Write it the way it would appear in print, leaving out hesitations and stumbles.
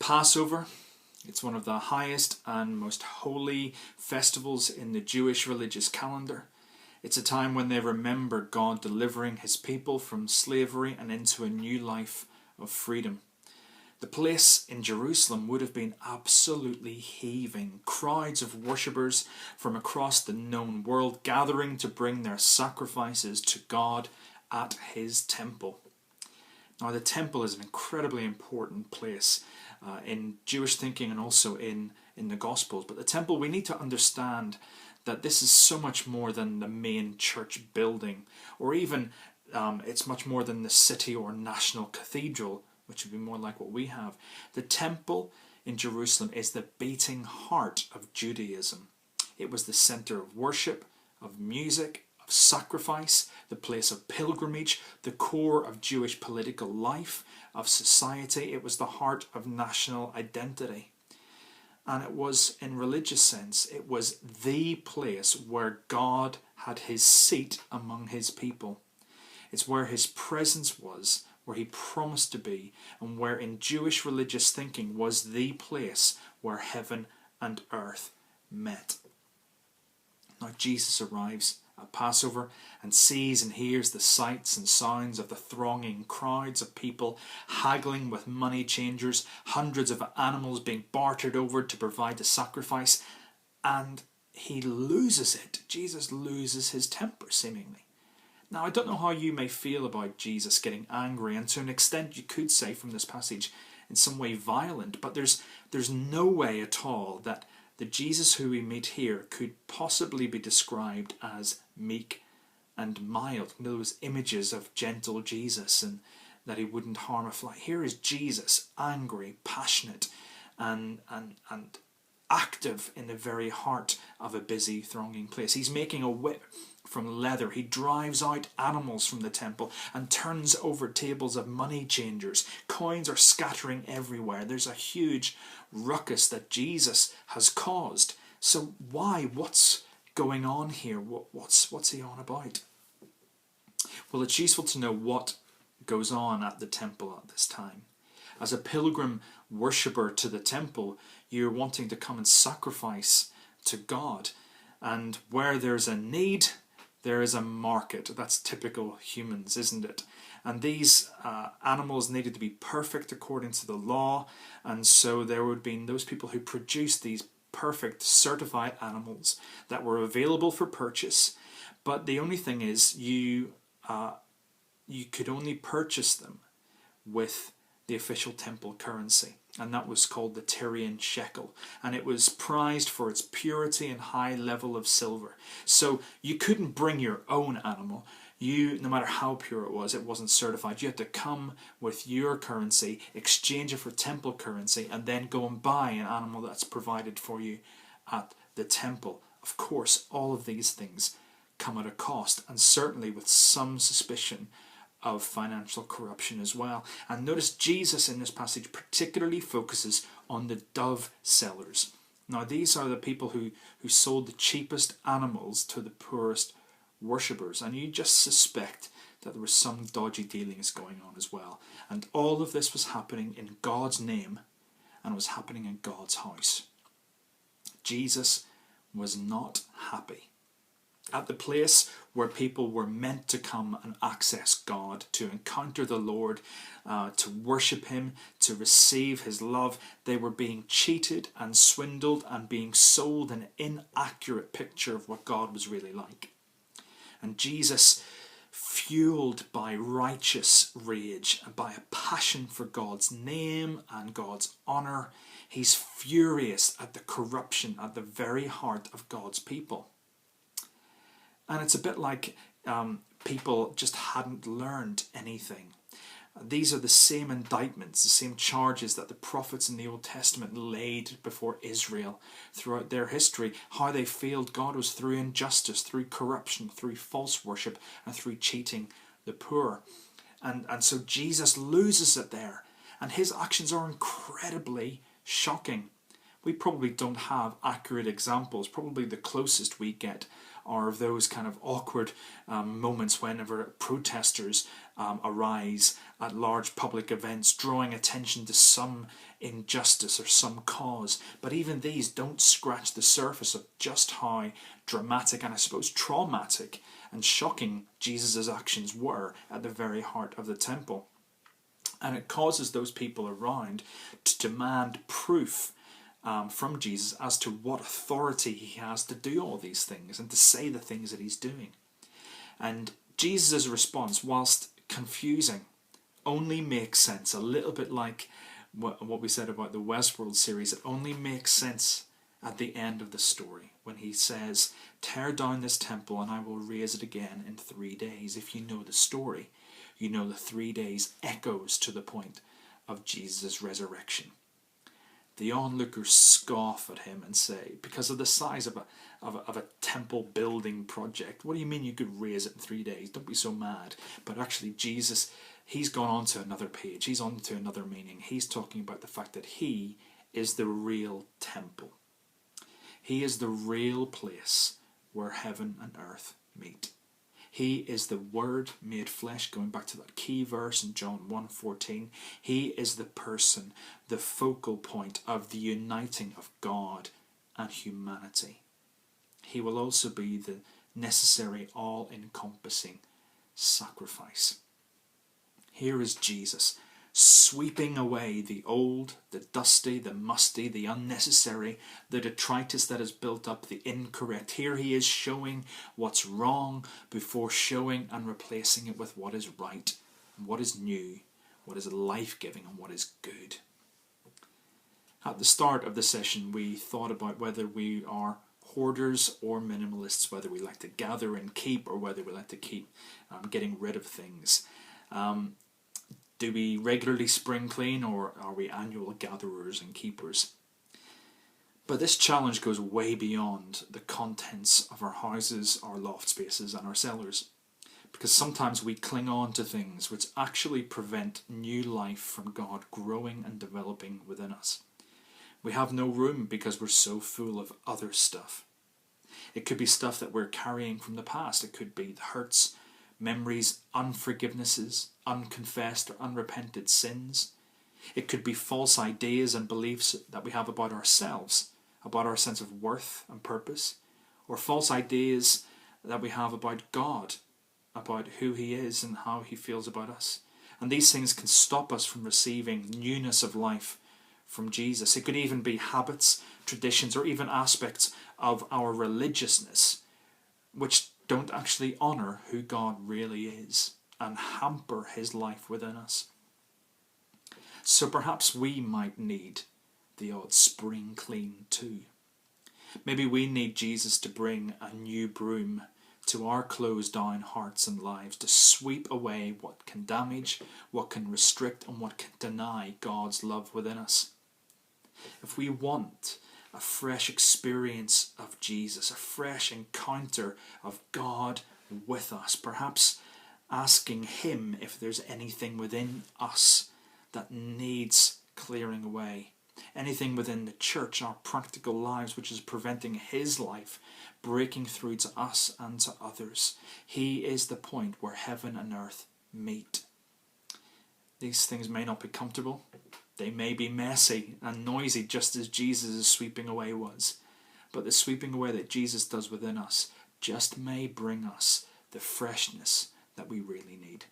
Passover. It's one of the highest and most holy festivals in the Jewish religious calendar. It's a time when they remember God delivering his people from slavery and into a new life of freedom. The place in Jerusalem would have been absolutely heaving. Crowds of worshippers from across the known world gathering to bring their sacrifices to God at his temple. Now, the temple is an incredibly important place in Jewish thinking and also in the Gospels. But the temple, we need to understand that this is so much more than the main church building, or even it's much more than the city or national cathedral, which would be more like what we have. The temple in Jerusalem is the beating heart of Judaism. It was the center of worship, of music, of sacrifice, the place of pilgrimage, the core of Jewish political life, of society. It was the heart of national identity. And it was, in religious sense, it was the place where God had his seat among his people. It's where his presence was, where he promised to be, and where in Jewish religious thinking was the place where heaven and earth met. Now Jesus arrives at Passover and sees and hears the sights and sounds of the thronging crowds of people haggling with money changers, hundreds of animals being bartered over to provide the sacrifice, and he loses it. Jesus loses his temper, seemingly. Now, I don't know how you may feel about Jesus getting angry, and to an extent you could say from this passage in some way violent, but there's no way at all that the Jesus who we meet here could possibly be described as meek and mild. Those images of gentle Jesus and that he wouldn't harm a fly. Here is Jesus, angry, passionate, and active in the very heart of a busy, thronging place. He's making a whip from leather. He drives out animals from the temple and turns over tables of money changers. Coins are scattering everywhere. There's a huge ruckus that Jesus has caused. So why? What's going on here? What's he on about? Well, it's useful to know what goes on at the temple at this time. As a pilgrim worshipper to the temple, you're wanting to come and sacrifice to God. And where there's a need, there is a market. That's typical humans, isn't it? And these animals needed to be perfect according to the law. And so there would be those people who produced these perfect certified animals that were available for purchase. But the only thing is you could only purchase them with the official temple currency, and that was called the Tyrian shekel, and it was prized for its purity and high level of silver. So you couldn't bring your own animal. No matter how pure it wasn't certified. You had to come with your currency, exchange it for temple currency, and then go and buy an animal that's provided for you at the temple. Of course, all of these things come at a cost, and certainly with some suspicion of financial corruption as well. And notice Jesus in this passage particularly focuses on the dove sellers. Now, these are the people who sold the cheapest animals to the poorest worshippers, and you just suspect that there was some dodgy dealings going on as well. And all of this was happening in God's name, and it was happening in God's house. Jesus was not happy. At the place where people were meant to come and access God, to encounter the Lord, to worship him, to receive his love, they were being cheated and swindled and being sold an inaccurate picture of what God was really like. And Jesus, fueled by righteous rage and by a passion for God's name and God's honour, he's furious at the corruption at the very heart of God's people. And it's a bit like people just hadn't learned anything. These are the same indictments, the same charges that the prophets in the Old Testament laid before Israel throughout their history. How they failed God was through injustice, through corruption, through false worship, and through cheating the poor. And so Jesus loses it there. And his actions are incredibly shocking. We probably don't have accurate examples. Probably the closest we get are of those kind of awkward moments whenever protesters arise at large public events, drawing attention to some injustice or some cause. But even these don't scratch the surface of just how dramatic and I suppose traumatic and shocking Jesus' actions were at the very heart of the temple. And it causes those people around to demand proof from Jesus as to what authority he has to do all these things and to say the things that he's doing. And Jesus' response, whilst confusing, only makes sense, a little bit like what we said about the Westworld series. It only makes sense at the end of the story when he says, "Tear down this temple and I will raise it again in 3 days." If you know the story, you know the 3 days echoes to the point of Jesus' resurrection. The onlookers scoff at him and say, because of the size of a temple building project, what do you mean you could raise it in 3 days? Don't be so mad. But actually Jesus, he's gone on to another page. He's on to another meaning. He's talking about the fact that he is the real temple. He is the real place where heaven and earth meet. He is the Word made flesh, going back to that key verse in John 1:14. He is the person, the focal point of the uniting of God and humanity. He will also be the necessary, all-encompassing sacrifice. Here is Jesus, sweeping away the old, the dusty, the musty, the unnecessary, the detritus that is built up, the incorrect. Here he is showing what's wrong before showing and replacing it with what is right, and what is new, what is life-giving, and what is good. At the start of the session, we thought about whether we are hoarders or minimalists, whether we like to gather and keep, or whether we like to keep getting rid of things. Do we regularly spring clean, or are we annual gatherers and keepers? But this challenge goes way beyond the contents of our houses, our loft spaces and our cellars. Because sometimes we cling on to things which actually prevent new life from God growing and developing within us. We have no room because we're so full of other stuff. It could be stuff that we're carrying from the past. It could be the hurts, memories, unforgivenesses, unconfessed or unrepented sins. It could be false ideas and beliefs that we have about ourselves, about our sense of worth and purpose, or false ideas that we have about God, about who he is and how he feels about us. And these things can stop us from receiving newness of life from Jesus. It could even be habits, traditions, or even aspects of our religiousness which don't actually honour who God really is and hamper his life within us. So perhaps we might need the odd spring clean too. Maybe we need Jesus to bring a new broom to our closed down hearts and lives, to sweep away what can damage, what can restrict, and what can deny God's love within us. If we want a fresh experience of Jesus, a fresh encounter of God with us, perhaps asking him if there's anything within us that needs clearing away, anything within the church, our practical lives, which is preventing his life breaking through to us and to others. He is the point where heaven and earth meet. These things may not be comfortable. They may be messy and noisy, just as Jesus' sweeping away was. But the sweeping away that Jesus does within us just may bring us the freshness that we really need.